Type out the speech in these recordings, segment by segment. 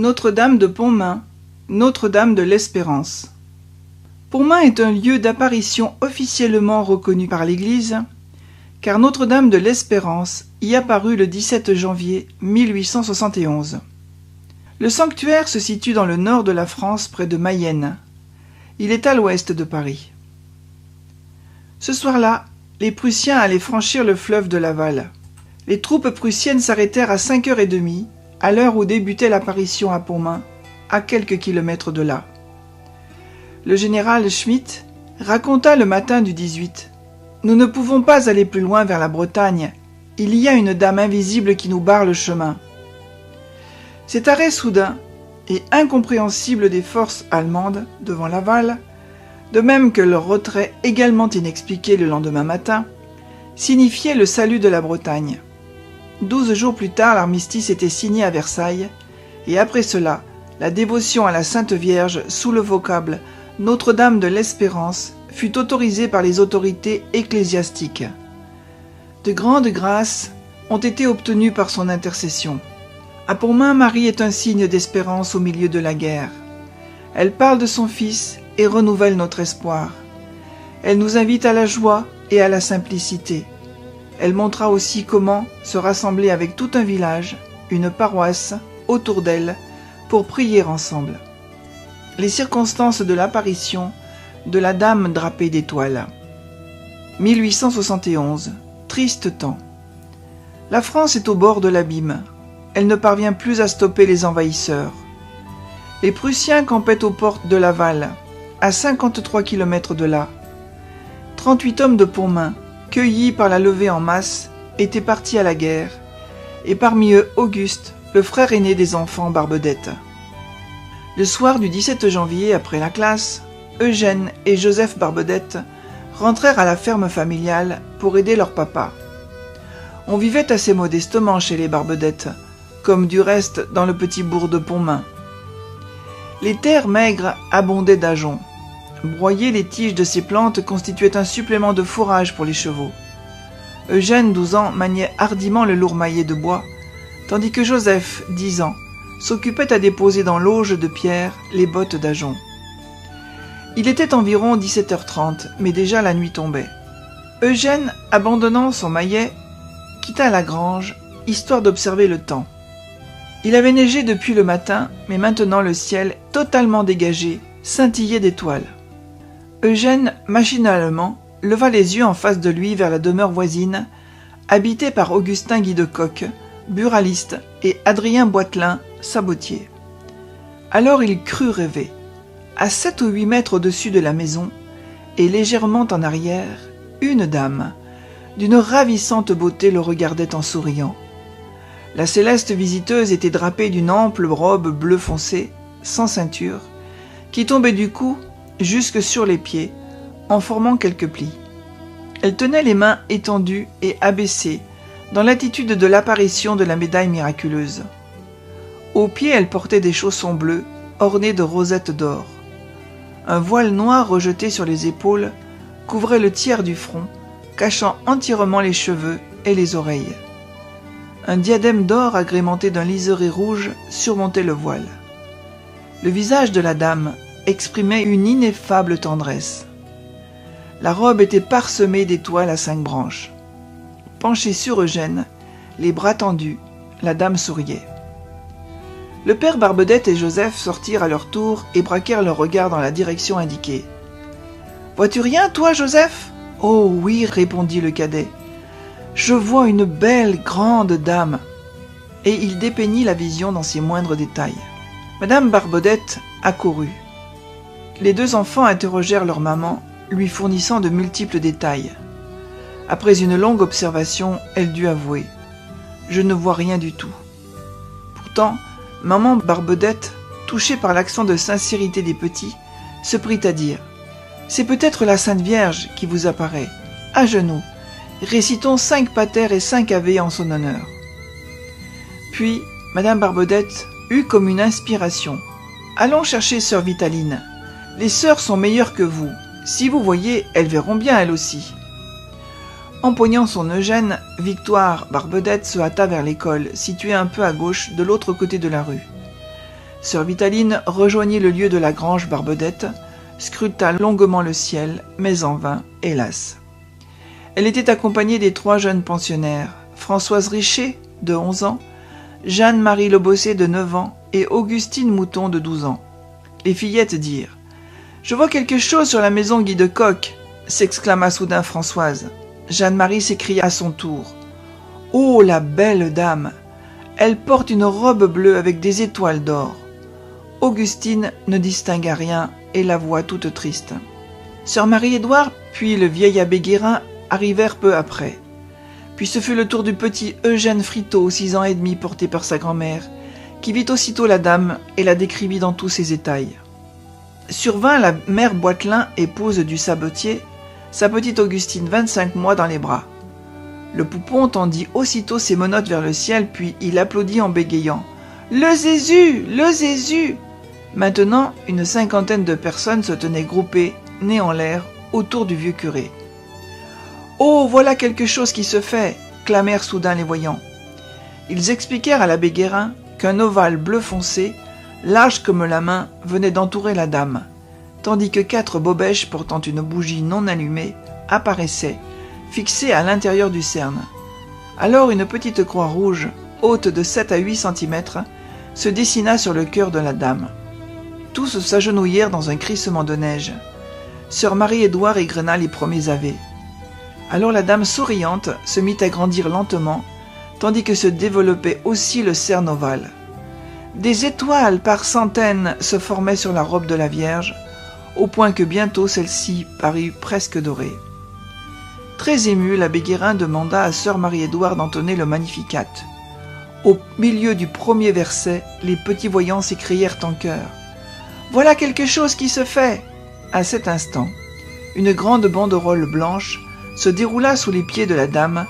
Notre-Dame de Pontmain, Notre-Dame de l'Espérance. Pontmain est un lieu d'apparition officiellement reconnu par l'Église, car Notre-Dame de l'Espérance y apparut le 17 janvier 1871. Le sanctuaire se situe dans le nord de la France, près de Mayenne. Il est à l'ouest de Paris. Ce soir-là, les Prussiens allaient franchir le fleuve de Laval. Les troupes prussiennes s'arrêtèrent à 5h30, à l'heure où débutait l'apparition à Pontmain, à quelques kilomètres de là. Le général Schmitt raconta le matin du 18 « Nous ne pouvons pas aller plus loin vers la Bretagne. Il y a une dame invisible qui nous barre le chemin. » Cet arrêt soudain et incompréhensible des forces allemandes devant Laval, de même que leur retrait également inexpliqué le lendemain matin, signifiait le salut de la Bretagne. 12 jours plus tard, l'armistice était signé à Versailles, et après cela, la dévotion à la Sainte Vierge sous le vocable « Notre-Dame de l'Espérance » fut autorisée par les autorités ecclésiastiques. De grandes grâces ont été obtenues par son intercession. À Pontmain, Marie est un signe d'espérance au milieu de la guerre. Elle parle de son Fils et renouvelle notre espoir. Elle nous invite à la joie et à la simplicité. Elle montra aussi comment se rassembler avec tout un village, une paroisse, autour d'elle, pour prier ensemble. Les circonstances de l'apparition de la Dame drapée d'étoiles. 1871, triste temps. La France est au bord de l'abîme. Elle ne parvient plus à stopper les envahisseurs. Les Prussiens campaient aux portes de Laval, à 53 km de là. 38 hommes de Pontmain, cueillis par la levée en masse, étaient partis à la guerre, et parmi eux Auguste, le frère aîné des enfants Barbedette. Le soir du 17 janvier, après la classe, Eugène et Joseph Barbedette rentrèrent à la ferme familiale pour aider leur papa. On vivait assez modestement chez les Barbedette, comme du reste dans le petit bourg de Pontmain. Les terres maigres abondaient d'ajoncs. Broyer les tiges de ces plantes constituait un supplément de fourrage pour les chevaux. Eugène, 12 ans, maniait hardiment le lourd maillet de bois, tandis que Joseph, 10 ans, s'occupait à déposer dans l'auge de pierre les bottes d'ajoncs. Il était environ 17h30, mais déjà la nuit tombait. Eugène, abandonnant son maillet, quitta la grange, histoire d'observer le temps. Il avait neigé depuis le matin, mais maintenant le ciel, totalement dégagé, scintillait d'étoiles. Eugène, machinalement, leva les yeux en face de lui vers la demeure voisine, habitée par Augustin Guidecoq, buraliste, et Adrien Boitelin, sabotier. Alors il crut rêver. À 7 ou 8 mètres au-dessus de la maison, et légèrement en arrière, une dame, d'une ravissante beauté, le regardait en souriant. La céleste visiteuse était drapée d'une ample robe bleu foncé, sans ceinture, qui tombait du cou jusque sur les pieds, en formant quelques plis. Elle tenait les mains étendues et abaissées, dans l'attitude de l'apparition de la médaille miraculeuse. Aux pieds, elle portait des chaussons bleus, ornés de rosettes d'or. Un voile noir rejeté sur les épaules couvrait le tiers du front, cachant entièrement les cheveux et les oreilles. Un diadème d'or agrémenté d'un liseré rouge surmontait le voile. Le visage de la dame exprimait une ineffable tendresse. La robe était parsemée d'étoiles à 5 branches. Penchée sur Eugène, les bras tendus, la dame souriait. Le père Barbedette et Joseph sortirent à leur tour et braquèrent leur regard dans la direction indiquée. « Vois-tu rien, toi, Joseph ?»« Oh oui, répondit le cadet. Je vois une belle, grande dame. » Et il dépeignit la vision dans ses moindres détails. Madame Barbedette accourut. Les 2 enfants interrogèrent leur maman, lui fournissant de multiples détails. Après une longue observation, elle dut avouer « Je ne vois rien du tout. » Pourtant, maman Barbedette, touchée par l'accent de sincérité des petits, se prit à dire « C'est peut-être la Sainte Vierge qui vous apparaît. À genoux, récitons 5 paters et 5 ave en son honneur. » Puis, madame Barbedette eut comme une inspiration. « Allons chercher sœur Vitaline. Les sœurs sont meilleures que vous. Si vous voyez, elles verront bien elles aussi. » Empoignant son Eugène, Victoire Barbedette se hâta vers l'école, située un peu à gauche de l'autre côté de la rue. Sœur Vitaline rejoignit le lieu de la grange Barbedette, scruta longuement le ciel, mais en vain, hélas. Elle était accompagnée des 3 jeunes pensionnaires, Françoise Richer, de 11 ans, Jeanne-Marie Lebossé, de 9 ans, et Augustine Mouton, de 12 ans. Les fillettes dirent « Je vois quelque chose sur la maison Guy de Coq !» s'exclama soudain Françoise. Jeanne-Marie s'écria à son tour « Oh, la belle dame! Elle porte une robe bleue avec des étoiles d'or. » Augustine ne distingua rien et la voix toute triste. Sœur Marie-Édouard puis le vieil abbé Guérin arrivèrent peu après. Puis ce fut le tour du petit Eugène Fritot, 6 ans et demi, porté par sa grand-mère, qui vit aussitôt la dame et la décrivit dans tous ses étails. Survint la mère Boitelin, épouse du sabetier, sa petite Augustine, 25 mois, dans les bras. Le poupon tendit aussitôt ses menottes vers le ciel, puis il applaudit en bégayant « Le Jésus! Le Jésus !» Maintenant, une 50aine de personnes se tenaient groupées, nez en l'air, autour du vieux curé. « Oh, voilà quelque chose qui se fait !» clamèrent soudain les voyants. Ils expliquèrent à l'abbé Guérin qu'un ovale bleu foncé, large comme la main, venait d'entourer la dame, tandis que 4 bobèches portant une bougie non allumée apparaissaient, fixées à l'intérieur du cerne. Alors une petite croix rouge, haute de 7 à 8 cm, se dessina sur le cœur de la dame. Tous s'agenouillèrent dans un crissement de neige. Sœur Marie-Édouard égrena les premiers ave. Alors la dame souriante se mit à grandir lentement, tandis que se développait aussi le cerne ovale. Des étoiles par centaines se formaient sur la robe de la Vierge, au point que bientôt celle-ci parut presque dorée. Très ému, l'abbé Guérin demanda à sœur Marie-Édouard d'entonner le Magnificat. Au milieu du premier verset, les petits voyants s'écrièrent en chœur « Voilà quelque chose qui se fait !» À cet instant, une grande banderole blanche se déroula sous les pieds de la dame,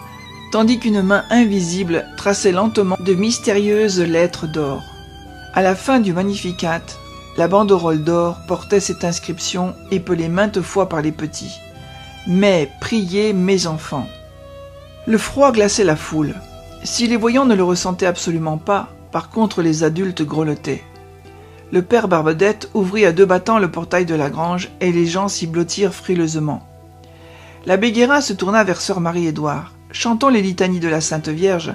tandis qu'une main invisible traçait lentement de mystérieuses lettres d'or. À la fin du Magnificat, la banderole d'or portait cette inscription épelée maintes fois par les petits « Mais priez mes enfants !» Le froid glaçait la foule. Si les voyants ne le ressentaient absolument pas, par contre les adultes grelottaient. Le père Barbedette ouvrit à 2 battants le portail de la grange et les gens s'y blottirent frileusement. L'abbé Guérin se tourna vers sœur Marie-Édouard. « Chantons les litanies de la Sainte Vierge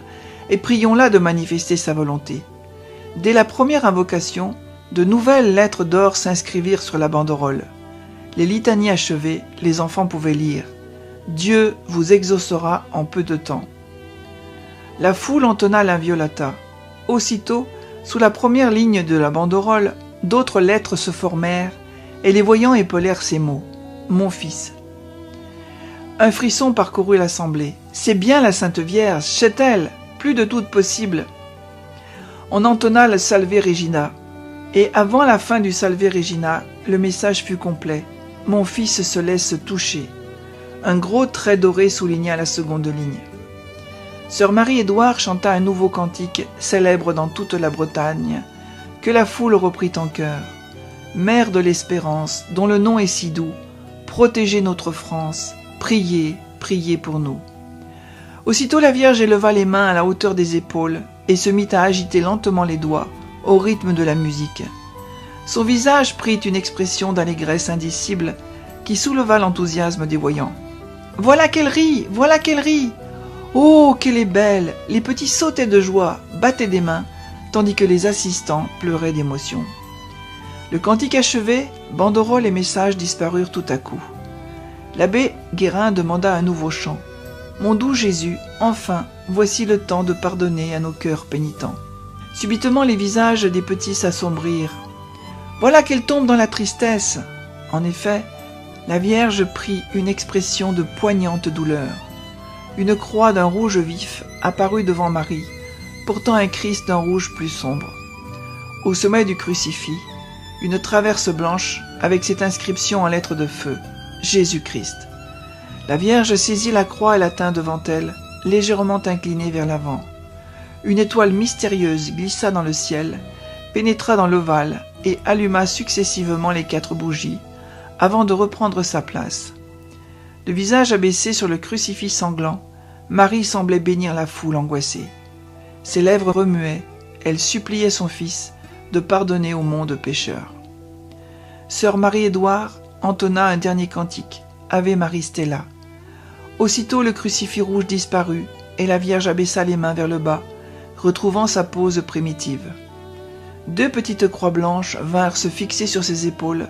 et prions-la de manifester sa volonté. » Dès la première invocation, de nouvelles lettres d'or s'inscrivirent sur la banderole. Les litanies achevées, les enfants pouvaient lire « Dieu vous exaucera en peu de temps ». La foule entonna l'Inviolata. Aussitôt, sous la première ligne de la banderole, d'autres lettres se formèrent et les voyants épelèrent ces mots « Mon fils ». Un frisson parcourut l'assemblée. « C'est bien la Sainte Vierge, c'est elle, plus de doute possible !» On entonna le Salve Regina, et avant la fin du Salve Regina, le message fut complet. « Mon fils se laisse toucher ». Un gros trait doré souligna la seconde ligne. Sœur Marie-Édouard chanta un nouveau cantique, célèbre dans toute la Bretagne, que la foule reprit en chœur. « Mère de l'espérance, dont le nom est si doux, protégez notre France, priez, priez pour nous. » Aussitôt la Vierge éleva les mains à la hauteur des épaules et se mit à agiter lentement les doigts au rythme de la musique. Son visage prit une expression d'allégresse indicible qui souleva l'enthousiasme des voyants. « Voilà qu'elle rit, voilà qu'elle rit ! Oh, qu'elle est belle !» Les petits sautaient de joie, battaient des mains, tandis que les assistants pleuraient d'émotion. Le cantique achevé, banderole et messages disparurent tout à coup. L'abbé Guérin demanda un nouveau chant. « Mon doux Jésus, enfin, voici le temps de pardonner à nos cœurs pénitents. » Subitement les visages des petits s'assombrirent. « Voilà qu'elle tombe dans la tristesse !» En effet, la Vierge prit une expression de poignante douleur. Une croix d'un rouge vif apparut devant Marie, portant un Christ d'un rouge plus sombre. Au sommet du crucifix, une traverse blanche avec cette inscription en lettres de feu, « Jésus-Christ ». La Vierge saisit la croix et la tint devant elle, légèrement inclinée vers l'avant. Une étoile mystérieuse glissa dans le ciel, pénétra dans l'ovale et alluma successivement les 4 bougies, avant de reprendre sa place. Le visage abaissé sur le crucifix sanglant, Marie semblait bénir la foule angoissée. Ses lèvres remuaient, elle suppliait son fils de pardonner au monde pécheur. Sœur Marie-Édouard entonna un dernier cantique, Ave Marie Stella. Aussitôt le crucifix rouge disparut et la Vierge abaissa les mains vers le bas, retrouvant sa pose primitive. 2 petites croix blanches vinrent se fixer sur ses épaules,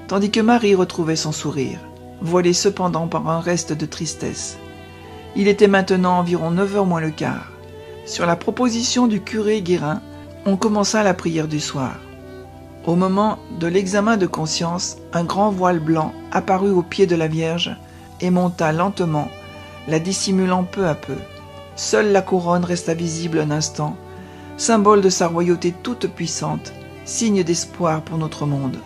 tandis que Marie retrouvait son sourire, voilé cependant par un reste de tristesse. Il était maintenant environ 9h moins le quart. Sur la proposition du curé Guérin, on commença la prière du soir. Au moment de l'examen de conscience, un grand voile blanc apparut au pied de la Vierge et monta lentement, la dissimulant peu à peu. Seule la couronne resta visible un instant, symbole de sa royauté toute puissante, signe d'espoir pour notre monde.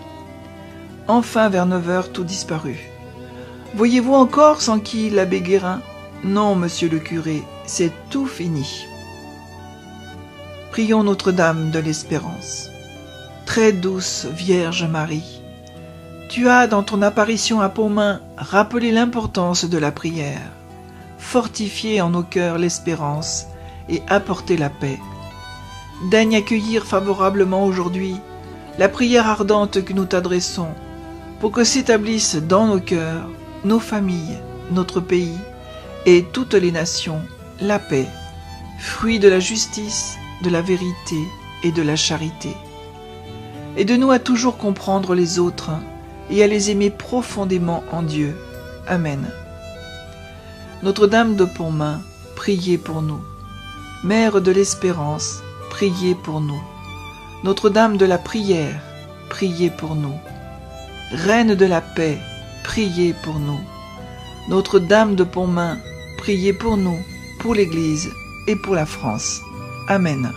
Enfin, vers 9h, tout disparut. « Voyez-vous encore s'enquit l'abbé Guérin ? Non, monsieur le curé, c'est tout fini. » Prions Notre-Dame de l'Espérance. Très douce Vierge Marie, tu as, dans ton apparition à Pontmain, rappelé l'importance de la prière, fortifié en nos cœurs l'espérance et apporté la paix. Daigne accueillir favorablement aujourd'hui la prière ardente que nous t'adressons, pour que s'établisse dans nos cœurs, nos familles, notre pays et toutes les nations la paix, fruit de la justice, de la vérité et de la charité. Aide-nous à toujours comprendre les autres et à les aimer profondément en Dieu. Amen. Notre-Dame de Pontmain, priez pour nous. Mère de l'Espérance, priez pour nous. Notre-Dame de la Prière, priez pour nous. Reine de la Paix, priez pour nous. Notre-Dame de Pontmain, priez pour nous, pour l'Église et pour la France. Amen.